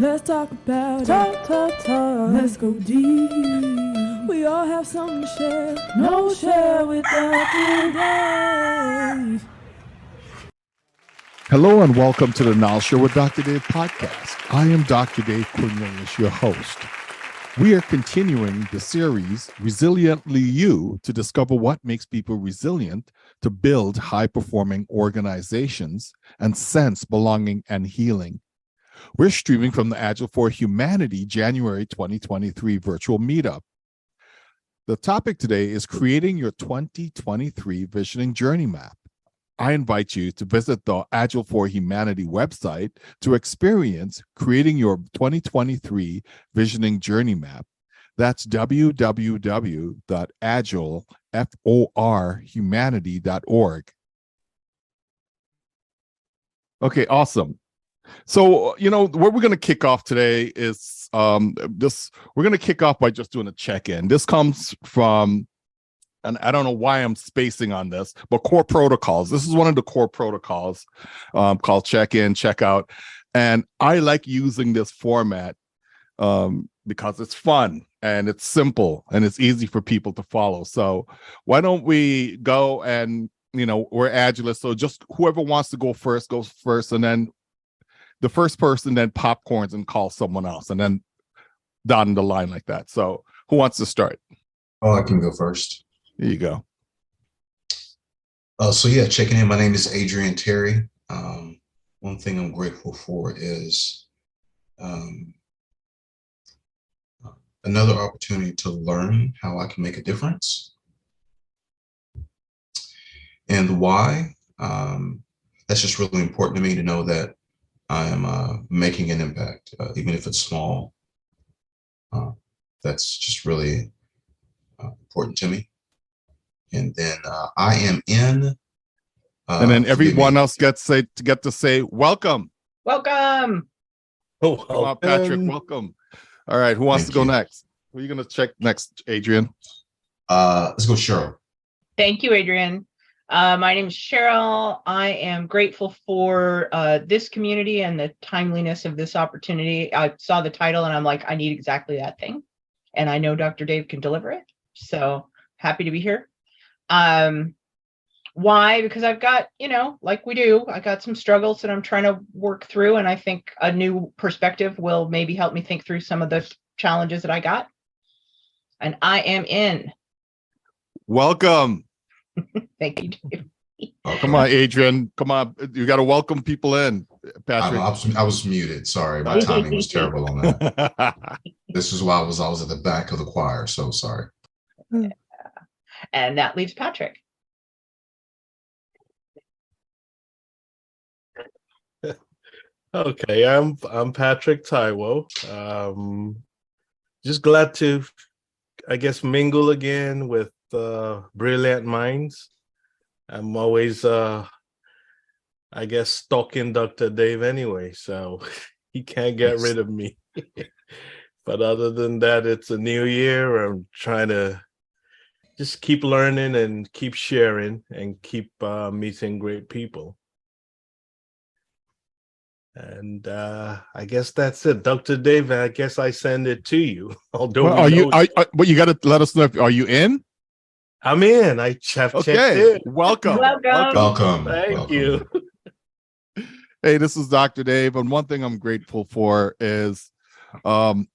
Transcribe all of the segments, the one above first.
Let's talk about it. Let's go deep. We all have something to share. No share with Dr. Dave. Hello and welcome to the Now Share with Dr. Dave podcast. I am Dr. Dave Cornelius, your host. We are continuing the series, Resiliently You, to discover what makes people resilient to build high-performing organizations and sense belonging and healing. We're streaming from the Agile for Humanity January 2023 virtual meetup. The topic today is creating your 2023 visioning journey map. I invite you to visit the Agile for Humanity website to experience creating your 2023 visioning journey map. That's www.agileforhumanity.org. Okay, awesome. So, what we're going to kick off today is we're going to kick off by just doing a check-in. This comes from, and I don't know why I'm spacing on this, but core protocols. This is one of the core protocols called check-in, check-out. And I like using this format because it's fun and it's simple and it's easy for people to follow. So why don't we go and, we're Agilists. So just whoever wants to go first goes first. And then the first person then popcorns and calls someone else. And then down the line like that. So who wants to start? Oh, I can go first. There you go. Checking in. My name is Adrian Terry. One thing I'm grateful for is another opportunity to learn how I can make a difference. And why? That's just really important to me to know that I am making an impact, even if it's small. That's just really important to me. And then I am in. And then everyone else gets to say welcome. Welcome. Oh, come on, Patrick. Welcome. All right. Who wants to go next? Who are you going to check next, Adrian? Let's go, Cheryl. Thank you, Adrian. My name is Cheryl. I am grateful for this community and the timeliness of this opportunity. I saw the title and I'm like, I need exactly that thing. And I know Dr. Dave can deliver it. So happy to be here. Why? Because I've got, like we do, I got some struggles that I'm trying to work through. And I think a new perspective will maybe help me think through some of the challenges that I got. And I am in. Welcome. Thank you, Dave. Oh, come on, Adrian. Come on. You got to welcome people in, Patrick. I was muted. Sorry. My timing was terrible on that. This is why I was at the back of the choir. So sorry. Yeah. And that leaves Patrick. Okay, I'm Patrick Taiwo. Just glad to, I guess, mingle again with brilliant minds. I'm always, I guess, stalking Dr. Dave anyway, so he can't get rid of me. But other than that, it's a new year. I'm trying to just keep learning and keep sharing and keep meeting great people. And I guess that's it. Dr. Dave, I guess I send it to you. Although but you got to let us know are you in? I'm in. I checked in. Welcome. Thank you. Hey, this is Dr. Dave. And one thing I'm grateful for is Martin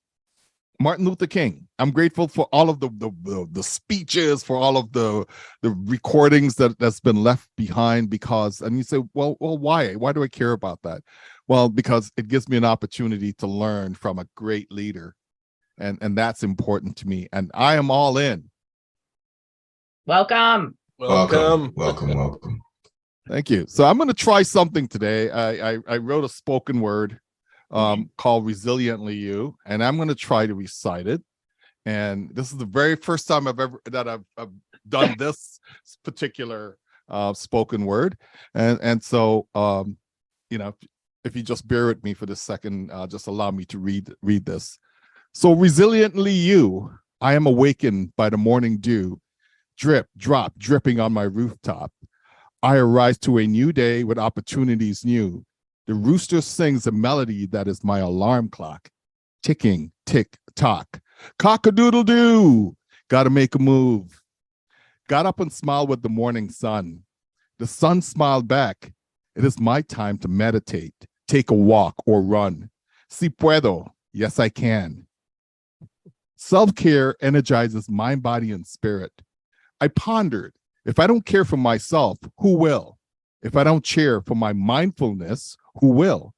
Luther King. I'm grateful for all of the speeches, for all of the recordings that's been left behind and you say, well, why? Why do I care about that? Well, because it gives me an opportunity to learn from a great leader. And that's important to me. And I am all in. Welcome. Thank you. So I'm going to try something today. I wrote a spoken word called Resiliently You, and I'm going to try to recite it. And this is the very first time I've done this particular spoken word. And so, if you just bear with me for this second, just allow me to read this. So resiliently you, I am awakened by the morning dew, drip, drop, dripping on my rooftop. I arise to a new day with opportunities new. The rooster sings a melody that is my alarm clock. Ticking, tick, tock. Cock-a-doodle-doo. Gotta make a move. Got up and smiled with the morning sun. The sun smiled back. It is my time to meditate, take a walk or run. Si puedo. Yes, I can. Self-care energizes mind, body, and spirit. I pondered, if I don't care for myself, who will? If I don't cheer for my mindfulness, who will?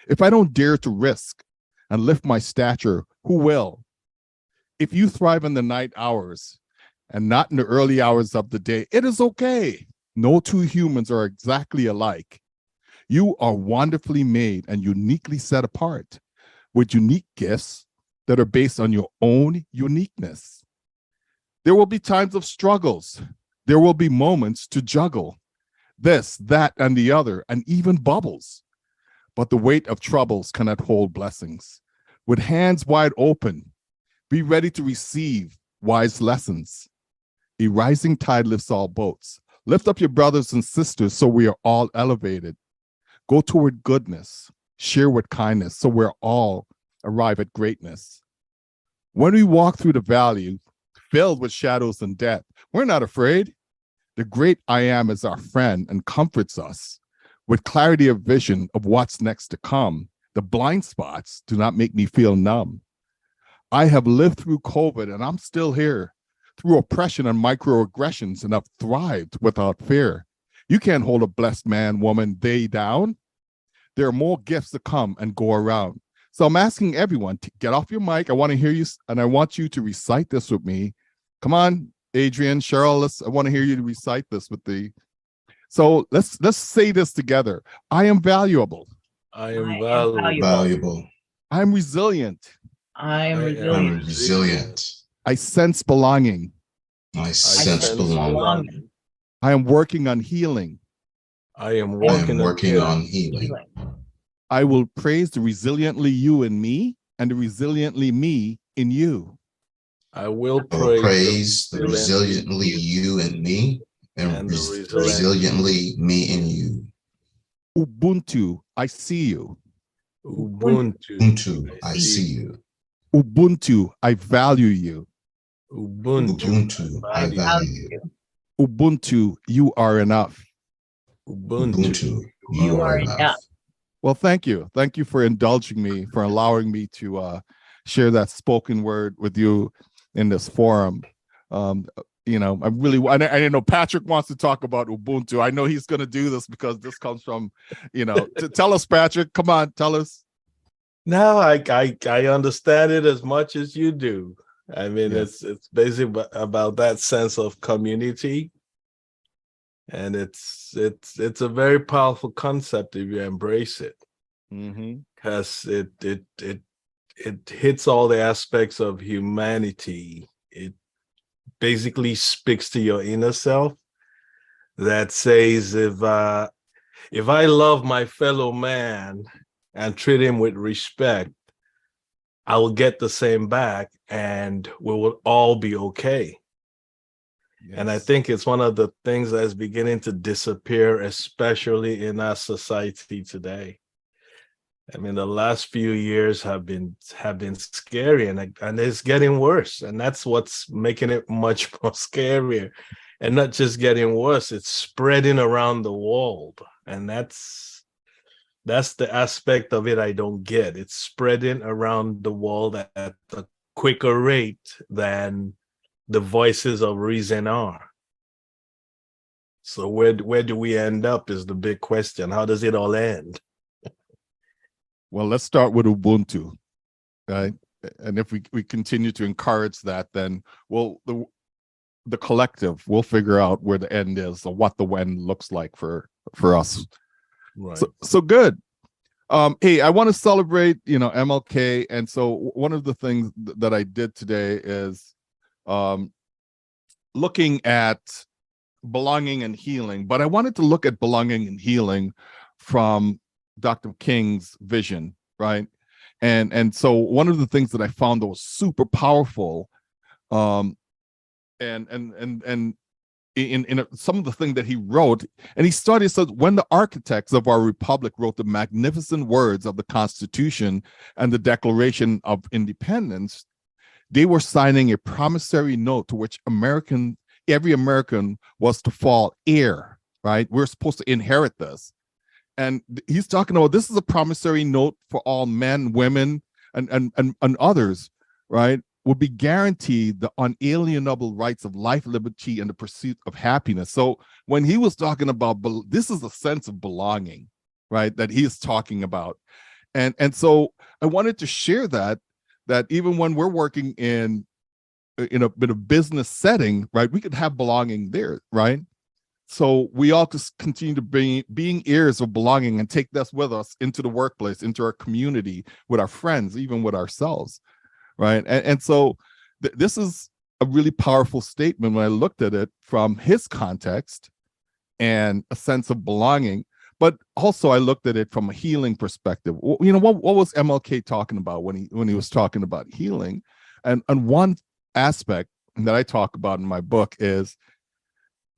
If I don't dare to risk and lift my stature, who will? If you thrive in the night hours and not in the early hours of the day, it is okay. No two humans are exactly alike. You are wonderfully made and uniquely set apart with unique gifts that are based on your own uniqueness. There will be times of struggles. There will be moments to juggle this, that, and the other, and even bubbles. But the weight of troubles cannot hold blessings. With hands wide open, be ready to receive wise lessons. A rising tide lifts all boats. Lift up your brothers and sisters so we are all elevated. Go toward goodness. Share with kindness so we're all arrive at greatness. When we walk through the valley filled with shadows and death, we're not afraid. The great I am is our friend and comforts us with clarity of vision of what's next to come. The blind spots do not make me feel numb. I have lived through COVID and I'm still here, through oppression and microaggressions, and I've thrived without fear. You can't hold a blessed man, woman, they down. There are more gifts to come and go around. So I'm asking everyone to get off your mic. I want to hear you, and I want you to recite this with me. Come on, Adrian, Cheryl, I want to hear you to recite this with the. So let's say this together. I am valuable. I am valuable. I am resilient. I am I am resilient. Resilient. I sense belonging. I sense belonging. I am working on healing. I am I am working on healing. I will praise the resiliently you in me and the resiliently me in you. I will I will praise the resiliently you in me and the resiliently me in you. Ubuntu, I see you. Ubuntu, I see you. Ubuntu, I value you. Ubuntu, I value you. Ubuntu, you are enough. Ubuntu, you are enough. Well, thank you. Thank you for indulging me, for allowing me to share that spoken word with you in this forum. You know, I didn't know Patrick wants to talk about Ubuntu. I know he's going to do this because this comes from, you know, tell us, Patrick, come on, tell us. No, I understand it as much as you do. I mean, Yeah. it's basically about that sense of community. And it's a very powerful concept if you embrace it, because it hits all the aspects of humanity. It basically speaks to your inner self that says, if I love my fellow man and treat him with respect, I will get the same back and we will all be okay. Yes. And I think it's one of the things that's beginning to disappear, especially in our society today. I mean, the last few years have been scary, and it's getting worse. And that's what's making it much more scarier. And not just getting worse, it's spreading around the world. And that's the aspect of it I don't get. It's spreading around the world at a quicker rate than the voices of reason are. So where do we end up is the big question. How does it all end? Well, let's start with Ubuntu, right? And if we continue to encourage that, then the collective will figure out where the end is or what the when looks like for us. Right. So good. Hey, I want to celebrate, you know, MLK, and so one of the things that I did today is looking at belonging and healing, but I wanted to look at belonging and healing from Dr. King's vision, right? And so one of the things that I found that was super powerful, and some of the things that he wrote, and he started, so when the architects of our republic wrote the magnificent words of the Constitution and the Declaration of Independence, they were signing a promissory note to which every American was to fall heir, right? We're supposed to inherit this. And he's talking about, this is a promissory note for all men, women, and others, right? Will be guaranteed the unalienable rights of life, liberty, and the pursuit of happiness. So when he was talking about, this is a sense of belonging, right, that he is talking about. And so I wanted to share that even when we're working in a business setting, right, we could have belonging there, right? So we all just continue to being heirs of belonging and take this with us into the workplace, into our community, with our friends, even with ourselves. Right. And so this is a really powerful statement when I looked at it from his context and a sense of belonging. But also I looked at it from a healing perspective. You know, what was MLK talking about when he was talking about healing? And one aspect that I talk about in my book is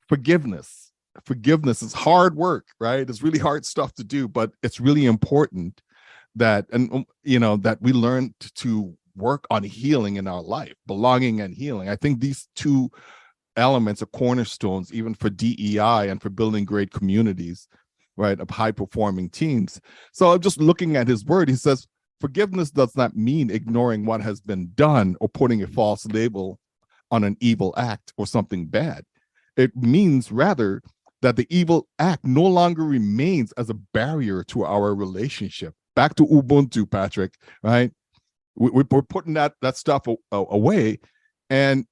forgiveness. Forgiveness is hard work, right? It's really hard stuff to do, but it's really important that, and you know, that we learn to work on healing in our life, belonging and healing. I think these two elements are cornerstones even for DEI and for building great communities, right, of high-performing teams. So I'm just looking at his word. He says, forgiveness does not mean ignoring what has been done or putting a false label on an evil act or something bad. It means rather that the evil act no longer remains as a barrier to our relationship. Back to Ubuntu, Patrick, right? We're putting that stuff away, and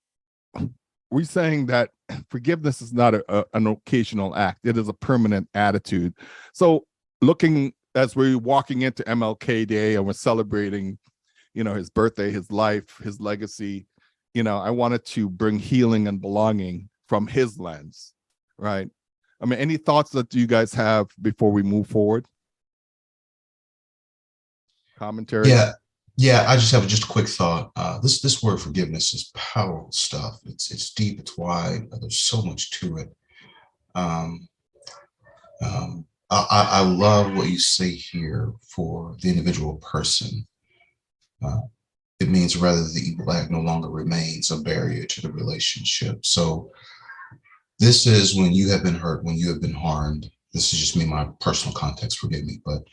we're saying that forgiveness is not an occasional act. It is a permanent attitude. So looking as we're walking into MLK Day and we're celebrating, you know, his birthday, his life, his legacy, you know, I wanted to bring healing and belonging from his lens, right? I mean, any thoughts that you guys have before we move forward? Commentary? Yeah, I just have just a quick thought. This word forgiveness is powerful stuff. It's deep, it's wide. There's so much to it. I love what you say here for the individual person. It means rather the evil act no longer remains a barrier to the relationship. So this is when you have been hurt, when you have been harmed. This is just me, my personal context, forgive me, but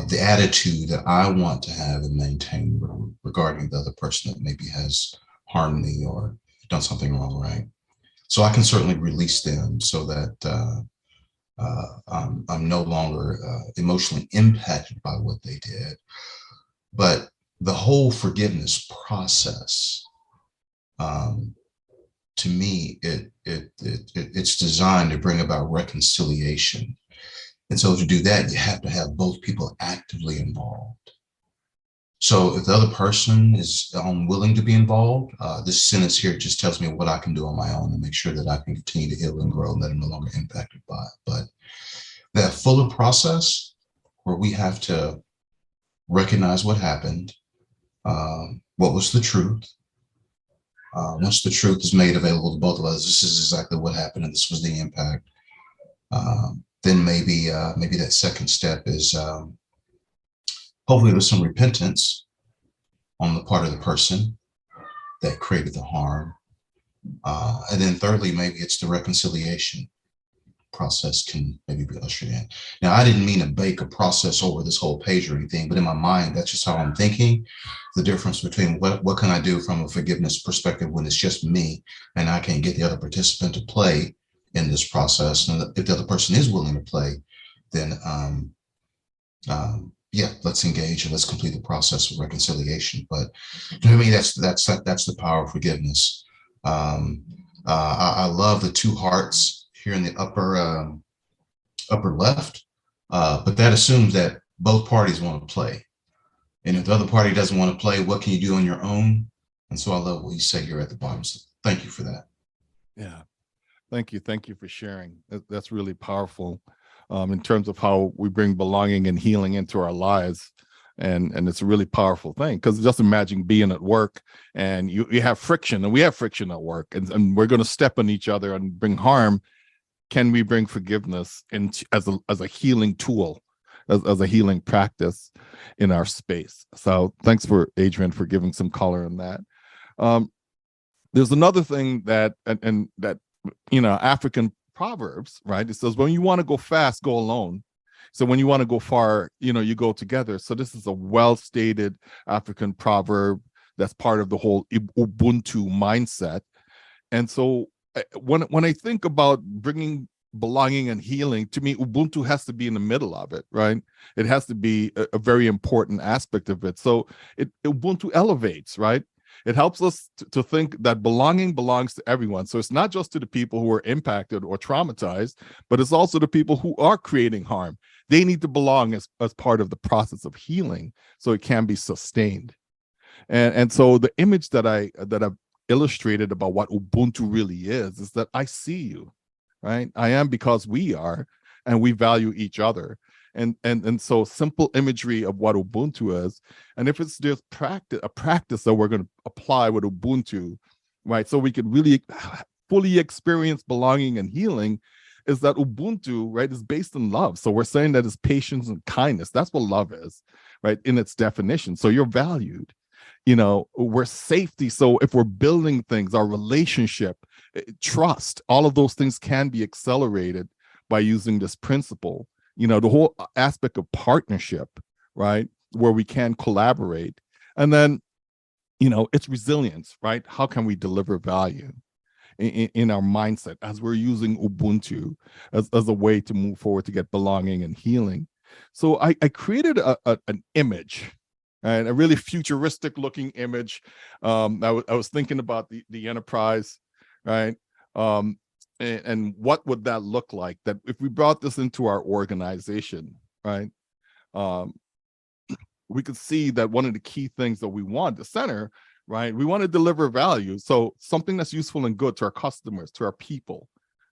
the attitude that I want to have and maintain regarding the other person that maybe has harmed me or done something wrong, right? So I can certainly release them so that I'm no longer emotionally impacted by what they did. But the whole forgiveness process, to me, it's designed to bring about reconciliation. And so to do that, you have to have both people actively involved. So if the other person is unwilling to be involved, this sentence here just tells me what I can do on my own and make sure that I can continue to heal and grow and that I'm no longer impacted by it. But that fuller process where we have to recognize what happened, what was the truth. Once the truth is made available to both of us, this is exactly what happened and this was the impact. Then maybe that second step is hopefully there's some repentance on the part of the person that created the harm. And then thirdly, maybe it's the reconciliation process can maybe be ushered in. Now, I didn't mean to bake a process over this whole page or anything, but in my mind, that's just how I'm thinking. The difference between what can I do from a forgiveness perspective when it's just me and I can't get the other participant to play in this process. And if the other person is willing to play, then yeah, let's engage and let's complete the process of reconciliation. But to me, that's the power of forgiveness. I love the two hearts here in the upper left, but that assumes that both parties want to play. And if the other party doesn't want to play, what can you do on your own? And so I love what you say here at the bottom. So thank you for that. Yeah. Thank you for sharing. That's really powerful in terms of how we bring belonging and healing into our lives. And it's a really powerful thing, because just imagine being at work and you have friction, and we have friction at work, and we're going to step on each other and bring harm. Can we bring forgiveness into as a healing tool, as a healing practice in our space? So thanks for Adrian for giving some color on that. There's another thing that and that African proverbs, right? It says, when you want to go fast, go alone. So when you want to go far, you go together. So this is a well-stated African proverb that's part of the whole Ubuntu mindset. And so when I think about bringing belonging and healing, to me, Ubuntu has to be in the middle of it, right? It has to be a very important aspect of it. So Ubuntu elevates, right? It helps us to think that belonging belongs to everyone. So it's not just to the people who are impacted or traumatized, but it's also the people who are creating harm. They need to belong as part of the process of healing, so it can be sustained. And so the image that I've illustrated about what Ubuntu really is that I see you, right? I am because we are, and we value each other. And so simple imagery of what Ubuntu is, and if it's just a practice that we're going to apply with Ubuntu, right? So we can really fully experience belonging and healing, is that Ubuntu, right, is based on love. So we're saying that it's patience and kindness. That's what love is, right, in its definition. So you're valued. We're safety. So if we're building things, our relationship, trust, all of those things can be accelerated by using this principle. The whole aspect of partnership, right, where we can collaborate. And then, it's resilience, right? How can we deliver value in our mindset as we're using Ubuntu as a way to move forward to get belonging and healing? So I created an image, and a really futuristic looking image. I was thinking about the enterprise, right? And what would that look like, that if we brought this into our organization, right? We could see that one of the key things that we want to center, right? We want to deliver value. So something that's useful and good to our customers, to our people,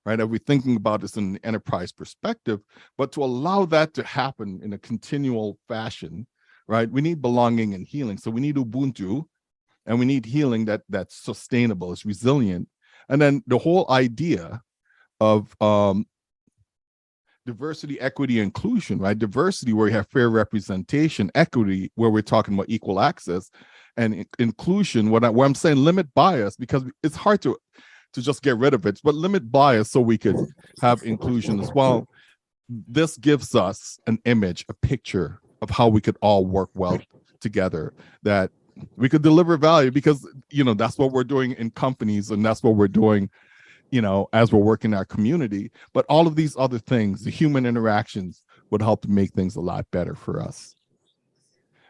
right? Are we thinking about this in an enterprise perspective? But to allow that to happen in a continual fashion, right? We need belonging and healing. So we need Ubuntu, and we need healing that's sustainable, is resilient. And then the whole idea of diversity, equity, inclusion, right? Diversity, where we have fair representation; equity, where we're talking about equal access; and inclusion, where I'm saying limit bias, because it's hard to just get rid of it, but limit bias so we could have inclusion as well. This gives us an image, a picture of how we could all work well together, that we could deliver value, because that's what we're doing in companies, and that's what we're doing as we're working in our community. But all of these other things, the human interactions, would help to make things a lot better for us.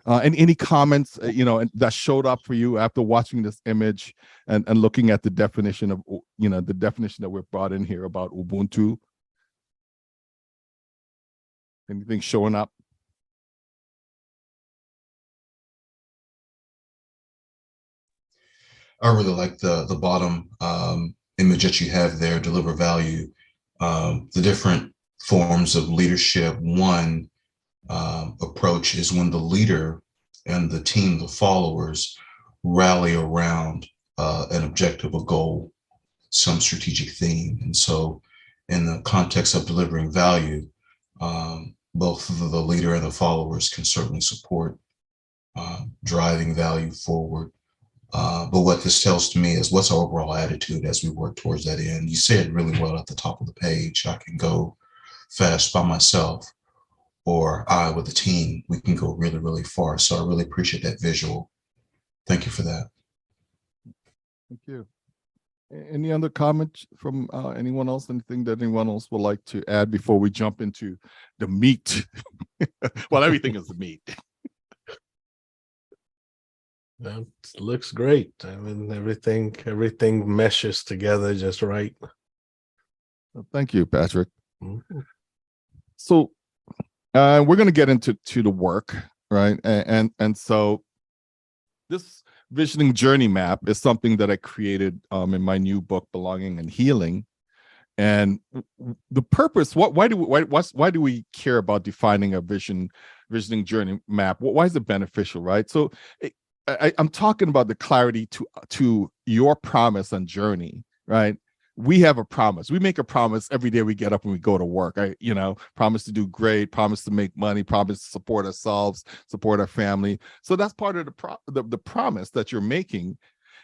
And any comments that showed up for you after watching this image and looking at the definition of the definition that we've brought in here about Ubuntu? Anything showing up? I really like the bottom image that you have there, deliver value. The different forms of leadership. One approach is when the leader and the team, the followers, rally around an objective, a goal, some strategic theme. And so in the context of delivering value, both the leader and the followers can certainly support driving value forward. But what this tells to me is, what's our overall attitude as we work towards that end? You said really well at the top of the page, I can go fast by myself, or I with a team, we can go really, really far. So I really appreciate that visual. Thank you for that. Thank you. Any other comments from anyone else? Anything that anyone else would like to add before we jump into the meat? Well, everything is the meat. That looks great. I mean, everything meshes together just right. Thank you, Patrick. Mm-hmm. So we're going to get into the work, right? And so this visioning journey map is something that I created in my new book, Belonging and Healing. And the purpose, why do we care about defining a vision visioning journey map. Why is it beneficial, right? So I'm talking about the clarity to your promise and journey, right? We have a promise. We make a promise every day we get up and we go to work. Promise to do great, promise to make money, promise to support ourselves, support our family. So that's part of the promise that you're making.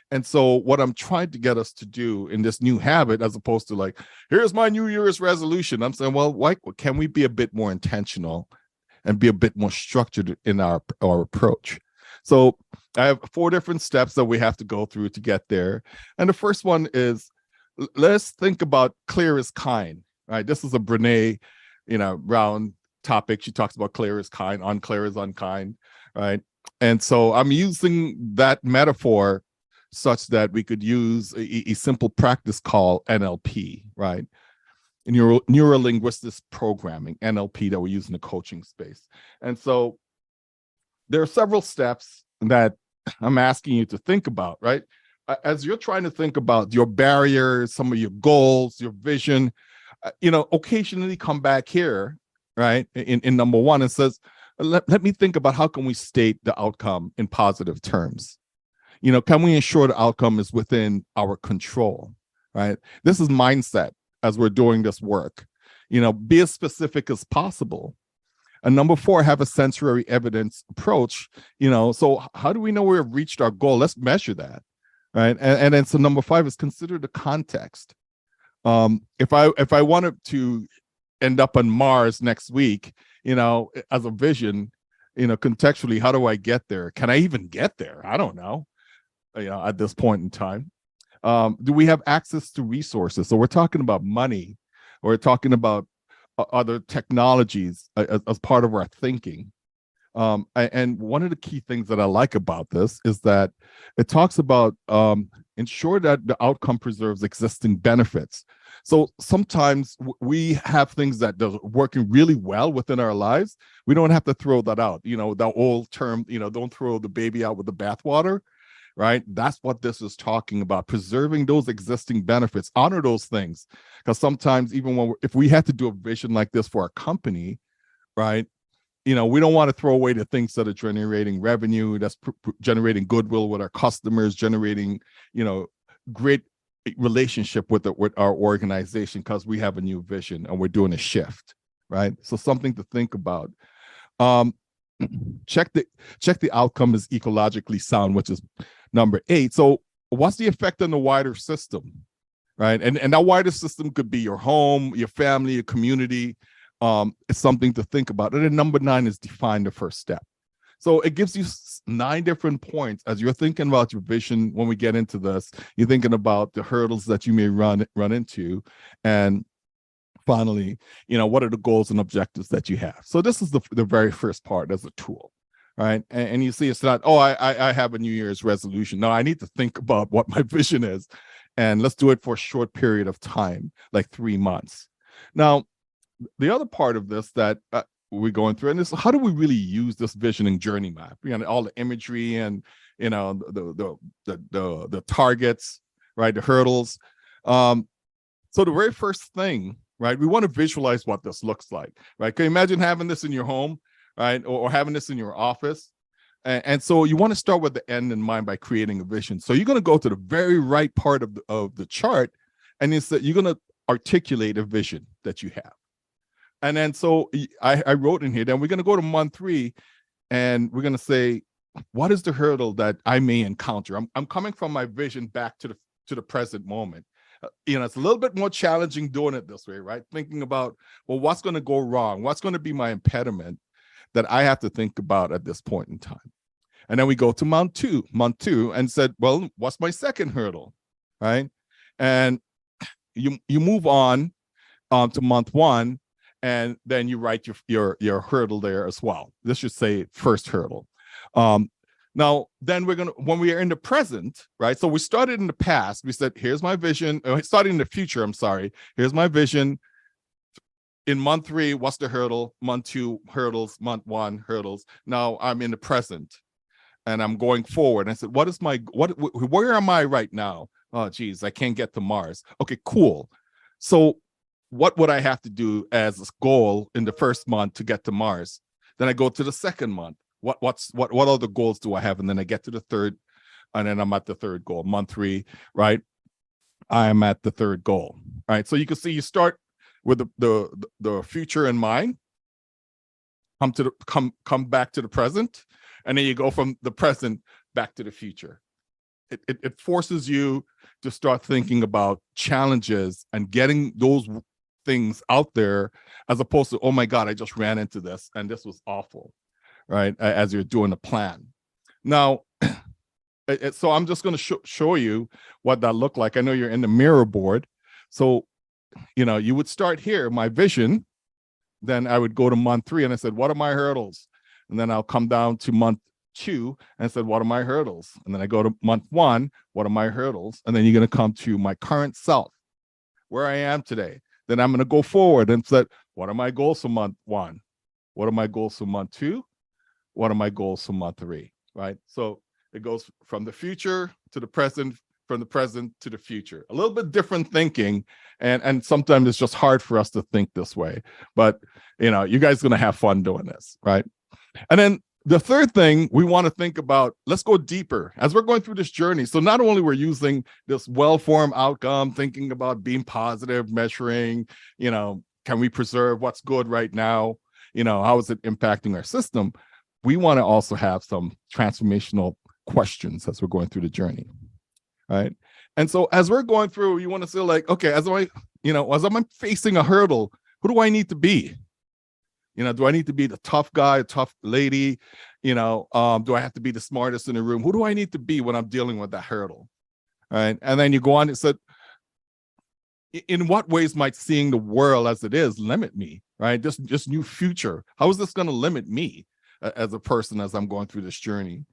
And so what I'm trying to get us to do in this new habit, as opposed to like, here's my New Year's resolution, I'm saying, well, why can we be a bit more intentional and be a bit more structured in our approach? So I have 4 different steps that we have to go through to get there. And the first one is, let's think about clear is kind, right? This is a Brene, Brown topic. She talks about clear is kind, unclear is unkind, right? And so I'm using that metaphor such that we could use a simple practice called NLP, right? Neuro-linguistic programming, NLP, that we use in the coaching space. And so there are several steps that I'm asking you to think about, right? As you're trying to think about your barriers, some of your goals, your vision, occasionally come back here, right? In number 1, it says, let me think about how can we state the outcome in positive terms? Can we ensure the outcome is within our control, right? This is mindset as we're doing this work. Be as specific as possible. And number 4, have a sensory evidence approach. So how do we know we have reached our goal? Let's measure that, right? And then so number 5 is consider the context. If I wanted to end up on Mars next week, as a vision, contextually, how do I get there? Can I even get there? I don't know. At this point in time, do we have access to resources? So we're talking about money, or we're talking about other technologies as part of our thinking. And one of the key things that I like about this is that it talks about ensure that the outcome preserves existing benefits. So sometimes we have things that are working really well within our lives. We don't have to throw that out. The old term, don't throw the baby out with the bathwater. Right? That's what this is talking about, preserving those existing benefits, honor those things. Because sometimes even if we had to do a vision like this for our company, right? We don't want to throw away the things that are generating revenue, that's generating goodwill with our customers, generating, great relationship with our organization, because we have a new vision and we're doing a shift, right? So something to think about. Check the outcome is ecologically sound, which is number 8. So what's the effect on the wider system, right? And that wider system could be your home, your family, your community. It's something to think about. And then number 9 is define the first step. So it gives you 9 different points as you're thinking about your vision. When we get into this, you're thinking about the hurdles that you may run into, and finally, what are the goals and objectives that you have? So this is the very first part as a tool, right? And you see, it's not, I have a New Year's resolution. No, I need to think about what my vision is, and let's do it for a short period of time, like 3 months. Now, the other part of this that we're going through, and this, how do we really use this visioning journey map? All the imagery and the targets, right? The hurdles. So the very first thing, right? We want to visualize what this looks like, right? Can you imagine having this in your home, right? Or having this in your office? And so you want to start with the end in mind by creating a vision. So you're going to go to the very right part of the chart, and you're going to articulate a vision that you have. And then so I wrote in here, then we're going to go to month 3, and we're going to say, what is the hurdle that I may encounter? I'm coming from my vision back to the present moment. It's a little bit more challenging doing it this way, right? Thinking about, well, what's going to go wrong? What's going to be my impediment that I have to think about at this point in time? And then we go to month two, and said, well, what's my second hurdle, right? And you move on to month 1, and then you write your hurdle there as well. This should say first hurdle. Now, then when we are in the present, right? So we started in the past. We said, here's my vision. Starting in the future, I'm sorry. Here's my vision. In month 3, what's the hurdle? Month 2, hurdles. Month 1, hurdles. Now I'm in the present, and I'm going forward. And I said, where am I right now? Oh, geez, I can't get to Mars. Okay, cool. So what would I have to do as a goal in the first month to get to Mars? Then I go to the second month. What other goals do I have? And then I get to the third, and then I'm at the third goal. Month 3, right? I am at the third goal. Right. So you can see you start with the future in mind, come back to the present, and then you go from the present back to the future. It forces you to start thinking about challenges and getting those things out there, as opposed to, oh my God, I just ran into this and this was awful, right? As you're doing a plan. Now, so I'm just going to show you what that looked like. I know you're in the mirror board. So, you would start here, my vision. Then I would go to month 3 and I said, what are my hurdles? And then I'll come down to month 2 and I said, what are my hurdles? And then I go to month 1, what are my hurdles? And then you're going to come to my current self, where I am today. Then I'm going to go forward and say, what are my goals for month 1? What are my goals for month 2? What are my goals for month 3? Right? So it goes from the future to the present, from the present to the future. A little bit different thinking, and sometimes it's just hard for us to think this way. But you guys are going to have fun doing this, right? And then the third thing we want to think about, let's go deeper as we're going through this journey. So not only we're using this well-formed outcome, thinking about being positive, measuring, can we preserve what's good right now? How is it impacting our system? We want to also have some transformational questions as we're going through the journey, right? And so as we're going through, you want to say like, okay, as I'm facing a hurdle, who do I need to be? Do I need to be the tough guy, tough lady? Do I have to be the smartest in the room? Who do I need to be when I'm dealing with that hurdle? Right. And then you go on and said, in what ways might seeing the world as it is limit me? Right. This new future. How is this going to limit me as a person as I'm going through this journey?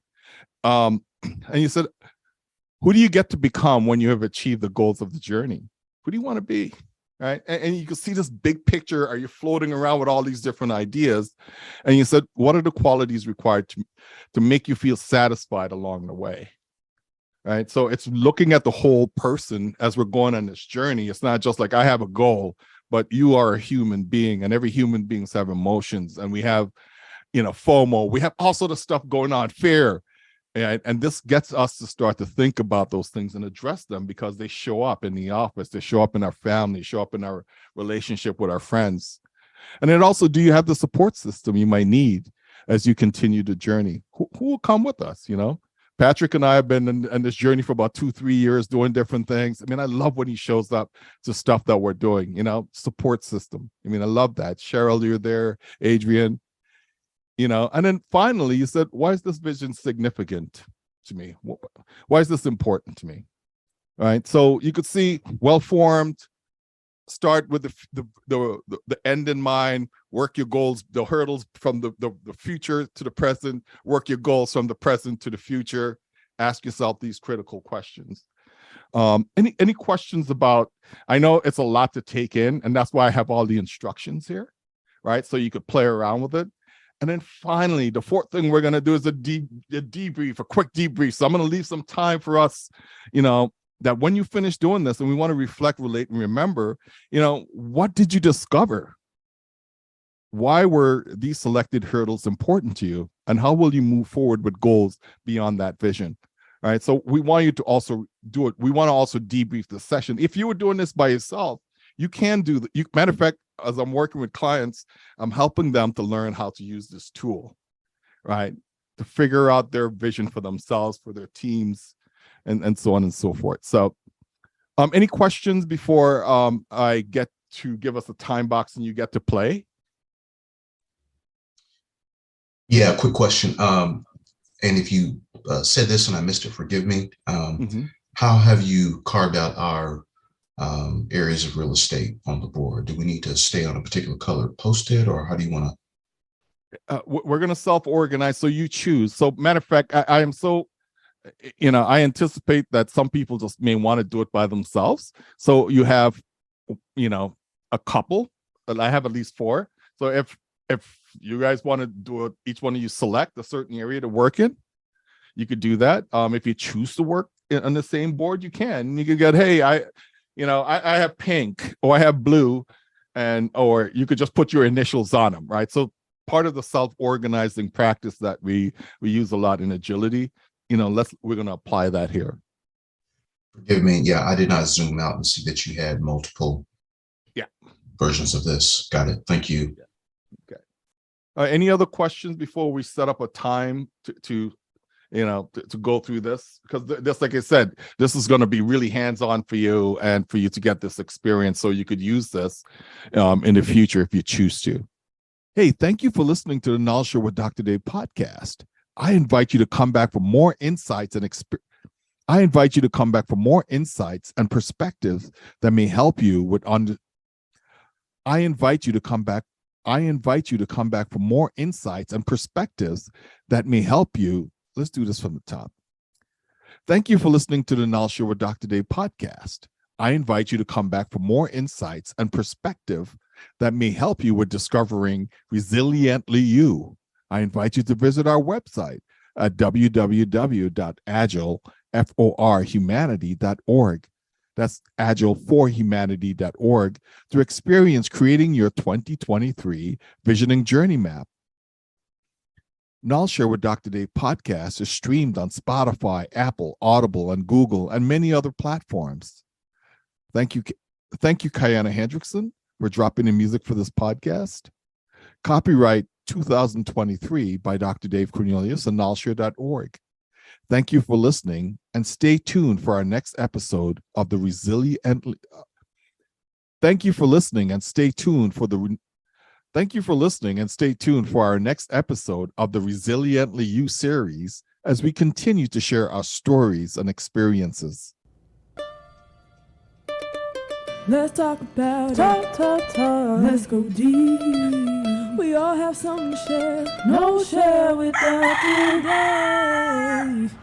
And you said, who do you get to become when you have achieved the goals of the journey? Who do you want to be? Right. And you can see this big picture. Are you floating around with all these different ideas? And you said, what are the qualities required to make you feel satisfied along the way? Right. So it's looking at the whole person as we're going on this journey. It's not just like I have a goal, but you are a human being, and every human beings have emotions, and we have, FOMO. We have also the stuff going on, fear. And this gets us to start to think about those things and address them, because they show up in the office, they show up in our family, show up in our relationship with our friends. And then also, do you have the support system you might need as you continue the journey? Who will come with us? Patrick and I have been in this journey for about 2-3 years doing different things. I mean, I love when he shows up to stuff that we're doing, support system. I mean, I love that. Cheryl, you're there, Adrian. And then finally you said, why is this vision significant to me? Why is this important to me? All right. So you could see well-formed, start with the end in mind, work your goals, the hurdles from the future to the present, work your goals from the present to the future. Ask yourself these critical questions. Any questions about, I know it's a lot to take in, and that's why I have all the instructions here, right? So you could play around with it. And then finally, the fourth thing we're going to do is a debrief, a quick debrief. So I'm going to leave some time for us, that when you finish doing this and we want to reflect, relate, and remember, what did you discover? Why were these selected hurdles important to you? And how will you move forward with goals beyond that vision? All right. So we want you to also do it. We want to also debrief the session. If you were doing this by yourself, you can do that. Matter of fact, as I'm working with clients, I'm helping them to learn how to use this tool, right? To figure out their vision for themselves, for their teams, and so on and so forth. So any questions before I get to give us a time box and you get to play? Yeah, quick question. And if you said this and I missed it, forgive me. How have you carved out our areas of real estate on the board? Do we need to stay on a particular color Post-it, or how do you want to? We're going to self-organize, so you choose. So matter of fact, I am so, I anticipate that some people just may want to do it by themselves. So you have, a couple. I have at least 4. So if you guys want to do it, each one of you select a certain area to work in, you could do that. If you choose to work on the same board, you can. You could get, hey, I have pink, or I have blue, or you could just put your initials on them, right? So part of the self-organizing practice that we use a lot in agility. You know, we're going to apply that here. Forgive me. Yeah, I did not zoom out and see that you had multiple versions of this. Got it. Thank you. Okay. Any other questions before we set up a time to go through this? Because this, like I said, this is going to be really hands-on for you and for you to get this experience so you could use this in the future if you choose to. Hey, thank you for listening to the Knowledge Share with Dr. Dave podcast. I invite you to come back for more insights and perspectives that may help you with I invite you to come back for more insights and perspectives that may help you. Let's do this from the top. Thank you for listening to the Knowledge Share with Dr. Dave podcast. I invite you to come back for more insights and perspective that may help you with discovering resiliently you. I invite you to visit our website at www.agileforhumanity.org. That's agileforhumanity.org to experience creating your 2023 visioning journey map. Knowledge Share with Dr. Dave podcast is streamed on Spotify, Apple, Audible, and Google, and many other platforms. Thank you, Kiana Hendrickson, for dropping in music for this podcast. Copyright 2023 by Dr. Dave Cornelius and knowledgeshare.org. Thank you for listening, and stay tuned for our next episode of the Resiliently. Thank you for listening, and stay tuned for our next episode of the Resiliently You series as we continue to share our stories and experiences. Let's talk about it. Talk. Let's go deep. We all have something to share. No share without Dave.